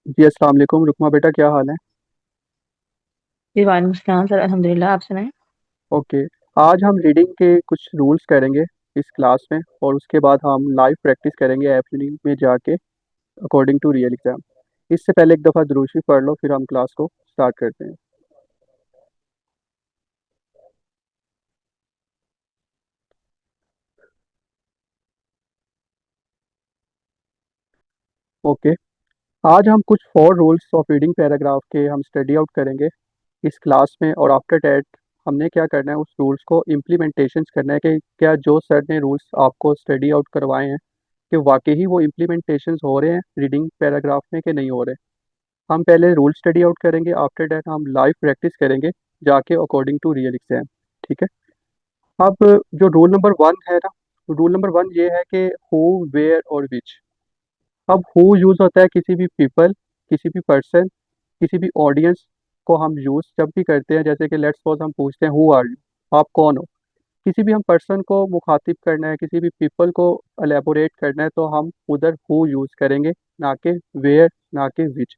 जी अस्सलाम वालेकुम रुकमा बेटा, क्या हाल है? जी वालेकुम सलाम सर, अल्हम्दुलिल्लाह। आप सुनाएं। ओके। आज हम रीडिंग के कुछ रूल्स करेंगे इस क्लास में, और उसके बाद हम लाइव प्रैक्टिस करेंगे ऐप रीडिंग में जाके अकॉर्डिंग टू रियल एग्जाम। इससे पहले एक दफ़ा दुरूद शरीफ पढ़ लो, फिर हम क्लास को स्टार्ट करते हैं। ओके। आज हम कुछ 4 रूल्स ऑफ रीडिंग पैराग्राफ के हम स्टडी आउट करेंगे इस क्लास में, और आफ्टर डैट हमने क्या करना है, उस रूल्स को इम्प्लीमेंटेशन करना है कि क्या जो सर ने रूल्स आपको स्टडी आउट करवाए हैं कि वाकई ही वो इम्प्लीमेंटेशन हो रहे हैं रीडिंग पैराग्राफ में कि नहीं हो रहे। हम पहले रूल स्टडी आउट करेंगे, आफ्टर दैट हम लाइव प्रैक्टिस करेंगे जाके अकॉर्डिंग टू रियल एग्जाम। ठीक है। अब जो रूल नंबर 1 है ना, रूल नंबर 1 ये है कि हु, वेयर और विच। अब हु यूज होता है किसी भी पीपल, किसी भी पर्सन, किसी भी ऑडियंस को हम यूज जब भी करते हैं, जैसे कि लेट्स सपोज हम पूछते हैं हु आर यू, आप कौन हो। किसी भी हम पर्सन को मुखातिब करना है, किसी भी पीपल को एलेबोरेट करना है, तो हम उधर हु यूज करेंगे, ना कि वेयर, ना कि विच।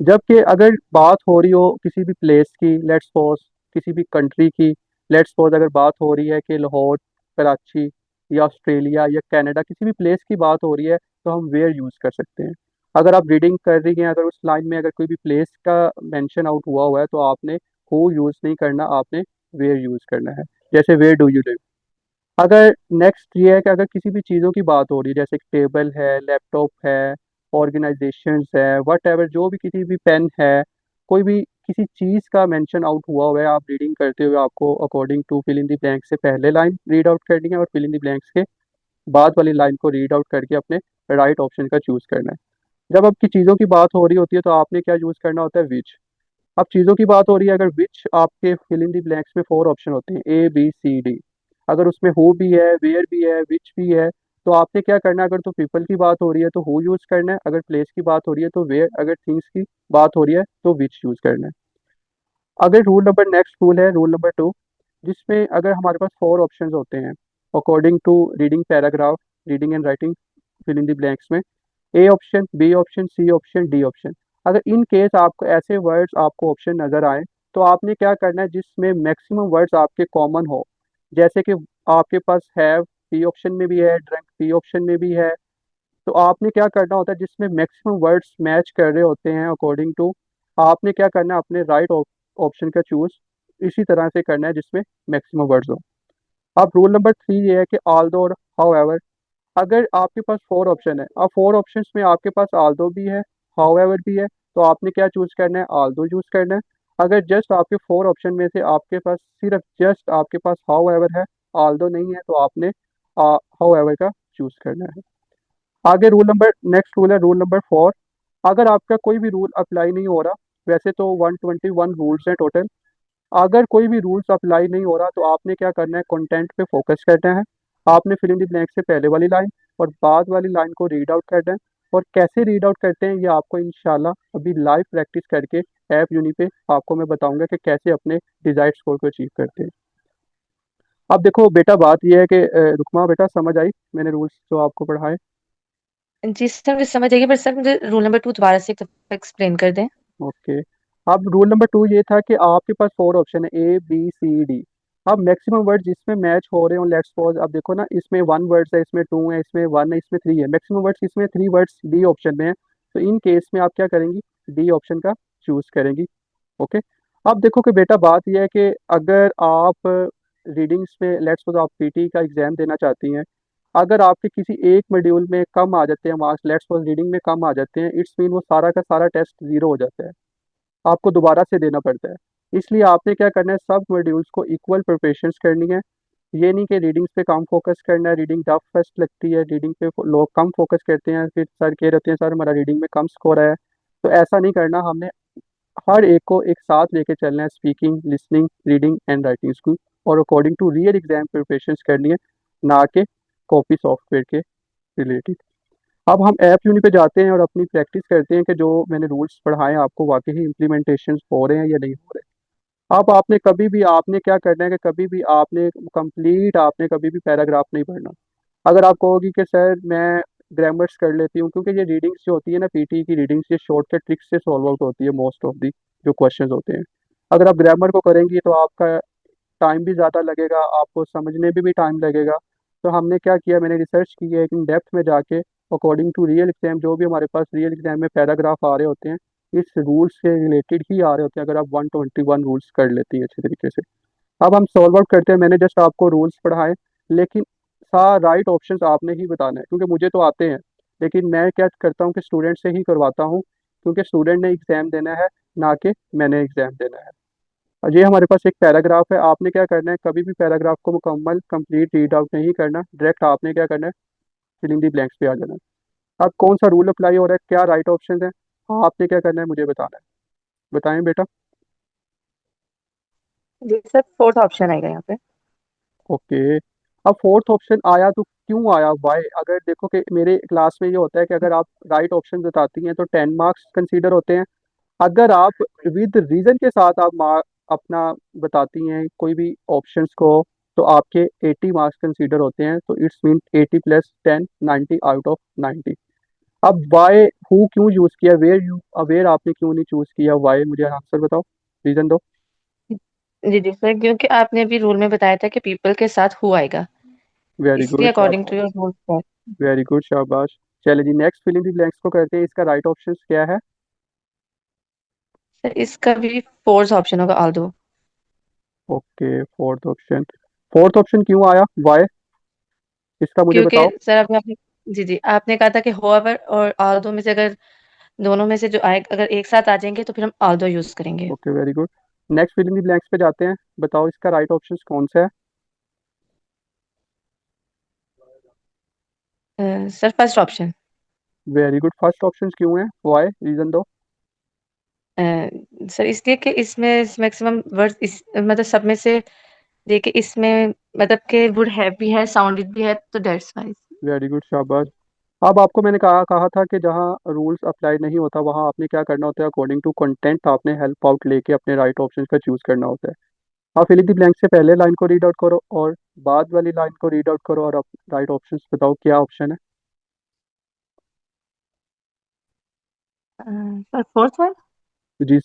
जबकि अगर बात हो रही हो किसी भी प्लेस की, लेट्स सपोज किसी भी कंट्री की, लेट्स सपोज अगर बात हो रही है कि लाहौर, कराची या ऑस्ट्रेलिया या कनाडा, किसी भी प्लेस की बात हो रही है, तो हम वेयर यूज़ कर सकते हैं। अगर आप रीडिंग कर रही हैं, अगर उस लाइन में अगर कोई भी प्लेस का मेंशन आउट हुआ है, तो आपने हु यूज़ नहीं करना, आपने वेयर यूज़ करना है। जैसे वेयर डू यू लिव। अगर नेक्स्ट ये है कि अगर किसी भी चीज़ों की बात हो रही है, जैसे टेबल है, लैपटॉप है, ऑर्गेनाइजेशंस है, वट एवर, जो भी, किसी भी पेन है, कोई भी किसी चीज़ का मेंशन आउट हुआ है, आप रीडिंग करते हुए आपको according to fill in the blank से पहले लाइन रीड आउट करनी है, और फिल इन द ब्लैंक्स के बाद वाली लाइन को रीड आउट करके अपने राइट ऑप्शन का चूज करना है। जब आपकी चीज़ों की बात हो रही होती है, तो आपने क्या यूज़ करना होता है, विच। अब चीज़ों की बात हो रही है, अगर विच आपके फिल इन द ब्लैंक्स में 4 ऑप्शन होते हैं, A B C D। अगर उसमें हु भी है, वेयर भी है, विच भी है, तो आपने क्या करना है, अगर तो पीपल की बात हो रही है तो हु यूज करना है, अगर प्लेस की बात हो रही है तो वेयर, अगर थिंग्स की बात हो रही है तो विच यूज करना है। अगर रूल नंबर नेक्स्ट रूल है रूल नंबर 2, जिसमें अगर हमारे पास 4 ऑप्शंस होते हैं according to reading paragraph, reading and writing fill in the blanks में, A option, B option, C option, D option. अगर इन केस आपको ऐसे वर्ड्स आपको ऑप्शन नजर आए, तो आपने क्या करना है, जिसमें मैक्सिमम वर्ड्स आपके कॉमन हो, जैसे कि आपके पास हैव सी ऑप्शन में भी है, ड्रंक सी ऑप्शन में भी है, तो आपने क्या करना होता है, जिसमें मैक्सिमम वर्ड्स मैच कर रहे होते हैं अकॉर्डिंग टू, आपने क्या करना है, अपने राइट ऑप्शन का चूज इसी तरह से करना है जिसमें मैक्सिमम वर्ड्स हो। अब रूल नंबर 3 ये है कि ऑल्दो और हाउएवर। अगर आपके पास 4 ऑप्शन है, अब 4 ऑप्शंस में आपके पास ऑल्दो भी है, हाउएवर भी है, तो आपने क्या चूज करना है, ऑल्दो चूज करना है। अगर जस्ट आपके 4 ऑप्शन में से आपके पास सिर्फ जस्ट आपके पास हाउएवर है, ऑल्दो नहीं है, तो आपने हाउएवर का चूज करना है। आगे रूल नंबर नेक्स्ट रूल है रूल नंबर 4। अगर आपका कोई भी रूल अप्लाई नहीं हो रहा, वैसे तो 121 रूल्स हैं टोटल, अगर कोई भी रूल्स अप्लाई नहीं हो रहा, तो आपने क्या करना है, कंटेंट पे फोकस करना है। आपने फिल इन द ब्लैंक से पहले वाली लाइन और बाद वाली लाइन को रीड आउट करना है। और कैसे रीड आउट करते हैं, ये आपको इंशाल्लाह अभी लाइव प्रैक्टिस करके ऐप यूनी पे आपको मैं बताऊंगा कि कैसे अपने डिजायर्ड स्कोर को अचीव करते हैं। अब देखो बेटा, बात यह है कि रुकमा बेटा, समझ आई मैंने रूल्स जो आपको पढ़ाए? जी सर, मुझे समझ आइए, पर सर मुझे रूल नंबर 2 दोबारा से एक दफा एक्सप्लेन कर दें। ओके। अब रूल नंबर 2 ये था कि आपके पास 4 ऑप्शन है, A B C D। अब मैक्सिमम वर्ड जिसमें मैच हो रहे हो, लेट्स सपोज अब देखो ना, इसमें 1 वर्ड्स है, इसमें 2 है, इसमें 1 है, इसमें 3 है, मैक्सिमम वर्ड्स इसमें 3 वर्ड्स डी ऑप्शन में है, तो इन केस में आप क्या करेंगी, डी ऑप्शन का चूज करेंगी। ओके। अब देखो कि बेटा, बात यह है कि अगर आप रीडिंग्स में, लेट्स सपोज आप पीटी का एग्जाम देना चाहती हैं, अगर आपके किसी एक मॉड्यूल में कम आ जाते हैं मार्क्स, लेट्स सपोज रीडिंग में कम आ जाते हैं, इट्स मीन वो सारा का सारा टेस्ट जीरो हो जाता है, आपको दोबारा से देना पड़ता है। इसलिए आपने क्या करना है, सब मॉड्यूल्स को इक्वल प्रिपरेशंस करनी है। ये नहीं कि रीडिंग्स पे कम फोकस करना है, रीडिंग टफ फर्स्ट लगती है, रीडिंग पे लोग कम फोकस करते हैं, फिर सर कह रहते हैं सर हमारा रीडिंग में कम स्कोर है। तो ऐसा नहीं करना हमने, हर एक को एक साथ लेके चलना है, speaking, listening, reading and writing को, और according to real exam preparations करनी है, ना कि कॉपी सॉफ्टवेयर के रिलेटेड। अब हम ऐप यूनि पे जाते हैं और अपनी प्रैक्टिस करते हैं कि जो मैंने रूल्स पढ़ाए हैं आपको वाकई ही इम्प्लीमेंटेशन हो रहे हैं या नहीं हो रहे। अब आपने कभी भी, आपने क्या करना है कि कभी भी आपने कंप्लीट, आपने कभी भी पैराग्राफ नहीं पढ़ना। अगर आप कहोगी कि सर मैं ग्रामर्स कर लेती हूँ, क्योंकि ये रीडिंग्स जो होती है ना, पीटी की रीडिंग्स, ये शॉर्टकट ट्रिक्स से सॉल्व आउट होती है मोस्ट ऑफ दी जो क्वेश्चंस होते हैं। अगर आप ग्रामर को करेंगी तो आपका टाइम भी ज़्यादा लगेगा, आपको समझने में भी टाइम लगेगा। तो हमने क्या किया, मैंने रिसर्च की है इन डेप्थ में जाके, अकॉर्डिंग टू रियल एग्जाम, जो भी हमारे पास रियल एग्जाम में पैराग्राफ आ रहे होते हैं, इस रूल्स से रिलेटेड ही आ रहे होते हैं, अगर आप 121 रूल्स कर लेती है अच्छे तरीके से। अब हम सॉल्व आउट करते हैं। मैंने जस्ट आपको रूल्स पढ़ाए, लेकिन राइट ऑप्शंस आपने ही बताना है, क्योंकि मुझे तो आते हैं, लेकिन मैं क्या करता हूँ कि स्टूडेंट से ही करवाता हूँ, क्योंकि स्टूडेंट ने एग्जाम देना है, ना कि मैंने एग्जाम देना है। और ये हमारे पास एक पैराग्राफ है, आपने क्या करना है, कभी भी पैराग्राफ को मुकम्मल कंप्लीट रीड आउट नहीं करना, डायरेक्ट आपने क्या करना है, फिलिंग दी ब्लैंक्स पे आ जाना है। अब कौन सा रूल अप्लाई हो रहा है, क्या राइट ऑप्शन है, हाँ आपने क्या करना है मुझे बताना है। बताएं बेटा। जी सर, फोर्थ ऑप्शन आएगा यहाँ पे। ओके। अब फोर्थ ऑप्शन आया तो क्यों आया, वाई? अगर देखो कि मेरे क्लास में ये होता है कि अगर आप राइट ऑप्शन बताती हैं तो 10 मार्क्स कंसीडर होते हैं। अगर आप विद रीजन के साथ आप अपना बताती हैं कोई भी ऑप्शंस को, तो आपके 80 मार्क्स कंसीडर होते हैं। तो इट्स मीन 80 + 10, 90 आउट ऑफ 90। अब वाई, हु क्यों यूज किया, वेयर यू अवेयर आपने क्यों नहीं चूज किया, वाई? मुझे आंसर बताओ, रीजन दो। जी जी सर, क्योंकि आपने अभी रूल में बताया था कि पीपल के साथ हु आएगा, वेरी इसलिए good, according to your rule sir. Very good, शाबाश। चलिए जी, नेक्स्ट फिलिंग द ब्लैंक्स को करते हैं। इसका राइट ऑप्शन क्या है? सर इसका भी फोर्थ ऑप्शन होगा, ऑल दो। Okay, fourth option. Fourth option क्यों आया, वाई? इसका मुझे क्योंकि बताओ। सर अभी आपने, जी जी, आपने कहा था कि होएवर और ऑल दो में से अगर दोनों में से जो आए अगर एक साथ आ जाएंगे तो फिर हम ऑल दो यूज करेंगे। Okay, very good. Next fill in the blanks पे जाते हैं। बताओ इसका राइट ऑप्शन कौन सा है? Sir first option. Very good, first option क्यों है, वाई? रीजन दो। सर इसलिए कि इसमें मैक्सिमम वर्ड्स इस मतलब सब में से देखिए इसमें मतलब के वुड हैव भी है, साउंडेड भी है, तो दैट्स वाइज। वेरी गुड, शाबाश। अब आपको मैंने कहा कहा था कि जहाँ रूल्स अप्लाई नहीं होता वहाँ आपने क्या करना होता है, अकॉर्डिंग टू कंटेंट आपने हेल्प आउट लेके अपने राइट ऑप्शन का चूज करना होता है। आप फिल इन द ब्लैंक से पहले लाइन को रीड आउट करो और बाद वाली लाइन को रीड आउट करो, और राइट ऑप्शन बताओ क्या ऑप्शन है। Sir fourth one. जी,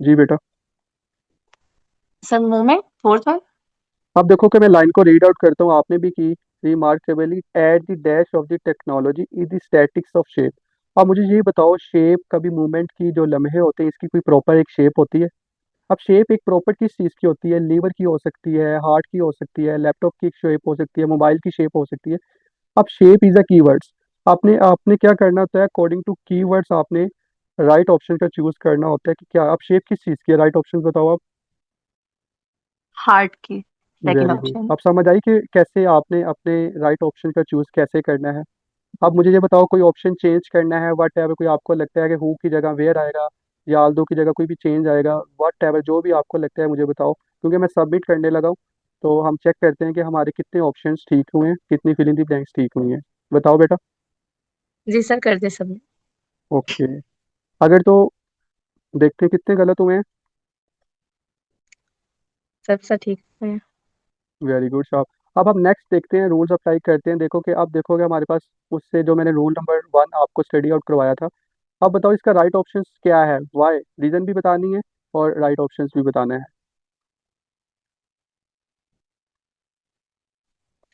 जी बेटा। Sir movement, fourth one. अब देखो कि मैं लाइन को रीड आउट करता हूँ, आपने भी की। Remarkably at the dash of the technology is the statics of shape. अब मुझे ये बताओ, शेप कभी मूवमेंट की जो लम्हे होते हैं इसकी कोई प्रॉपर एक शेप होती है? अब शेप एक प्रॉपर किस चीज़ की होती है, लीवर की हो सकती है, हार्ट की हो सकती है, लैपटॉप की एक शेप हो सकती है, मोबाइल की शेप हो सकती है। अब शेप इज अ कीवर्ड्स। आपने आपने क्या करना होता है, अकॉर्डिंग टू कीवर्ड्स आपने राइट ऑप्शन का चूज करना होता है कि क्या अब शेप किस चीज़ की है। राइट ऑप्शन बताओ आप। हार्ट की सेकंड वेरी गुड, ऑप्शन। अब समझ आई कि कैसे आपने अपने राइट ऑप्शन का चूज कैसे करना है। अब मुझे ये बताओ, कोई ऑप्शन चेंज करना है वट एवर, कोई आपको लगता है कि हु की जगह वेयर आएगा, या आल्दो की जगह कोई भी चेंज आएगा, वट एवर जो भी आपको लगता है मुझे बताओ, क्योंकि मैं सबमिट करने लगा हूँ। तो हम चेक करते हैं कि हमारे कितने ऑप्शंस ठीक हुए हैं, कितनी फिलिंग दी ब्लैंक्स ठीक हुई हैं। बताओ बेटा। जी सर, कर दे सब। ओके। अगर तो देखते हैं कितने गलत हुए हैं। सब सब ठीक है। Very good shop. अब हम नेक्स्ट देखते हैं, रूल्स अप्लाई करते हैं। देखो कि अब देखोगे हमारे पास उससे जो मैंने रूल नंबर 1 आपको स्टडी आउट करवाया था। अब बताओ इसका राइट ऑप्शन क्या है, वाई? रीजन भी बतानी है और राइट ऑप्शंस भी बताना है।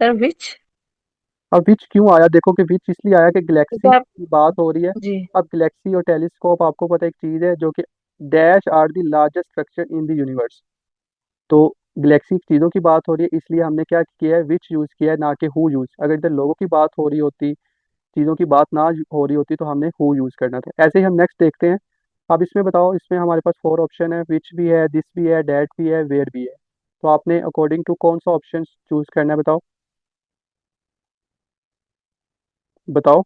Sir which. अब विच क्यों आया, देखो कि विच इसलिए आया कि क्योंकि गैलेक्सी आप, की बात हो रही है। जी। अब गैलेक्सी और टेलीस्कोप आपको पता है एक चीज है जो कि dash are the largest structure in the universe. तो गैलेक्सी चीजों की बात हो रही है, इसलिए हमने क्या किया है, विच यूज किया है, ना कि हु यूज। अगर इधर लोगों की बात हो रही होती, चीजों की बात ना हो रही होती, तो हमने हु यूज करना था। ऐसे ही हम नेक्स्ट देखते हैं। अब इसमें बताओ, इसमें हमारे पास 4 ऑप्शन है, विच भी है, दिस भी है, डैट भी है, वेयर भी है। तो आपने अकॉर्डिंग टू कौन सा ऑप्शन चूज करना है, बताओ। बताओ।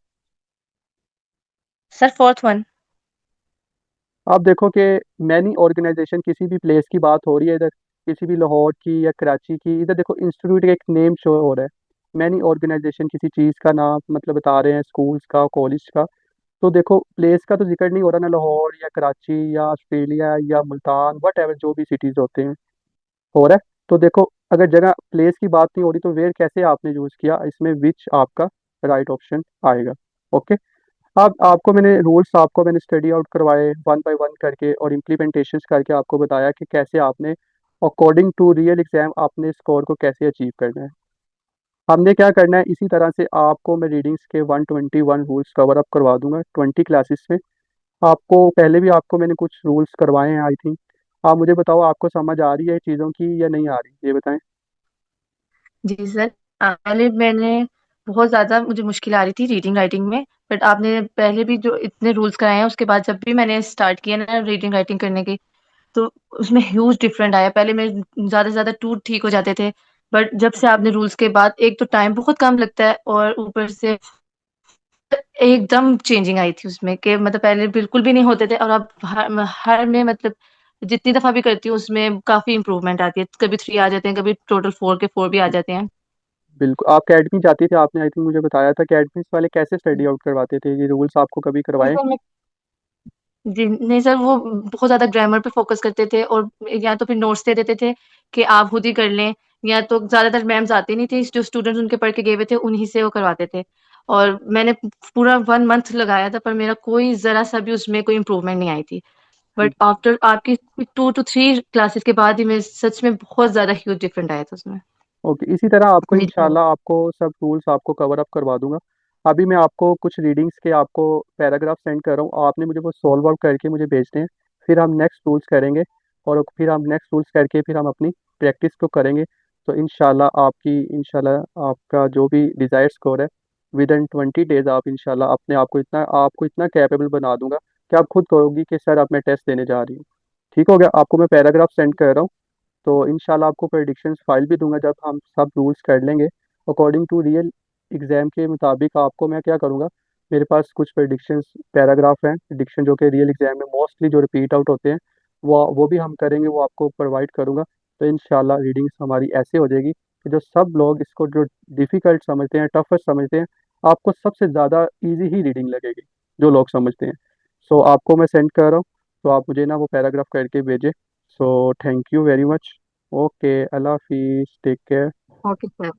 Sir fourth one. आप देखो कि मैनी ऑर्गेनाइजेशन, किसी भी प्लेस की बात हो रही है इधर, किसी भी लाहौर की या कराची की, इधर देखो इंस्टीट्यूट का एक नेम शो हो रहा है। मैनी ऑर्गेनाइजेशन किसी चीज़ का नाम मतलब बता रहे हैं, स्कूल्स का, कॉलेज का। तो देखो प्लेस का तो जिक्र नहीं हो रहा ना, लाहौर या कराची या ऑस्ट्रेलिया या मुल्तान, वट एवर जो भी सिटीज़ होते हैं, हो रहा है। तो देखो अगर जगह प्लेस की बात नहीं हो रही तो वेयर कैसे आपने यूज़ किया, इसमें विच आपका राइट ऑप्शन आएगा। ओके। अब आपको मैंने रूल्स आपको मैंने स्टडी आउट करवाए वन बाय वन करके और इम्प्लीमेंटेशंस करके आपको बताया कि कैसे आपने अकॉर्डिंग टू रियल एग्जाम आपने स्कोर को कैसे अचीव करना है। हमने क्या करना है, इसी तरह से आपको मैं रीडिंग्स के 121 रूल्स कवर अप करवा दूंगा 20 क्लासेस में। आपको पहले भी आपको मैंने कुछ रूल्स करवाए हैं आई थिंक। आप मुझे बताओ आपको समझ आ रही है चीज़ों की या नहीं आ रही, ये बताएं। जी सर। पहले मैंने बहुत ज़्यादा मुझे मुश्किल आ रही थी रीडिंग राइटिंग में, बट आपने पहले भी जो इतने रूल्स कराए हैं उसके बाद जब भी मैंने स्टार्ट किया ना रीडिंग राइटिंग करने की, तो उसमें ह्यूज डिफरेंट आया। पहले मेरे ज़्यादा से ज़्यादा टू ठीक हो जाते थे, बट जब से आपने रूल्स के बाद एक तो टाइम बहुत कम लगता है और ऊपर से एकदम चेंजिंग आई थी उसमें कि मतलब पहले बिल्कुल भी नहीं होते थे और अब हर में मतलब जितनी दफा भी करती हूँ उसमें काफी इंप्रूवमेंट आती है। कभी 3 आ जाते हैं, कभी टोटल 4 के 4 भी आ जाते हैं। बिल्कुल। आप अकेडमी जाती थे, आपने आई थिंक मुझे बताया था। अकेडमी वाले कैसे स्टडी आउट करवाते थे, ये रूल्स आपको कभी नहीं करवाए? सर जी नहीं सर, वो बहुत ज्यादा ग्रामर पे फोकस करते थे और या तो फिर नोट्स दे देते थे कि आप खुद ही कर लें, या तो ज्यादातर मैम्स आती नहीं थी, जो स्टूडेंट्स उनके पढ़ के गए हुए थे उन्हीं से वो करवाते थे। और मैंने पूरा 1 मंथ लगाया था पर मेरा कोई जरा सा भी उसमें कोई इम्प्रूवमेंट नहीं आई थी। बट आफ्टर आपकी 2 to 3 क्लासेस के बाद ही मैं सच में बहुत ज्यादा ह्यूज डिफरेंट आया था उसमें। ओके। इसी तरह आपको जी सर। इंशाल्लाह आपको सब रूल्स आपको कवर अप करवा दूंगा। अभी मैं आपको कुछ रीडिंग्स के आपको पैराग्राफ सेंड कर रहा हूँ, आपने मुझे वो सॉल्व आउट करके मुझे भेजने हैं। फिर हम नेक्स्ट रूल्स करेंगे और फिर हम नेक्स्ट रूल्स करके फिर हम अपनी प्रैक्टिस को करेंगे। तो इंशाल्लाह आपका जो भी डिज़ायर्ड स्कोर है विद इन 20 डेज आप इंशाल्लाह अपने आपको इतना कैपेबल बना दूंगा कि आप खुद कहोगी कि सर अब मैं टेस्ट देने जा रही हूँ। ठीक हो गया? आपको मैं पैराग्राफ सेंड कर रहा हूँ। तो इंशाल्लाह आपको प्रेडिक्शंस फाइल भी दूंगा जब हम सब रूल्स कर लेंगे अकॉर्डिंग टू रियल एग्जाम के मुताबिक। आपको मैं क्या करूँगा, मेरे पास कुछ प्रेडिक्शंस पैराग्राफ हैं प्रेडिक्शन जो कि रियल एग्जाम में मोस्टली जो रिपीट आउट होते हैं, वो भी हम करेंगे, वो आपको प्रोवाइड करूँगा। तो इंशाल्लाह रीडिंग्स हमारी ऐसे हो जाएगी कि जो सब लोग इसको जो डिफ़िकल्ट समझते हैं, टफेस्ट समझते हैं, आपको सबसे ज़्यादा ईजी ही रीडिंग लगेगी जो लोग समझते हैं। सो आपको मैं सेंड कर रहा हूँ, तो आप मुझे ना वो पैराग्राफ करके भेजें। So thank you very much. Okay, Allah हाफिज़, टेक केयर। Okay sir.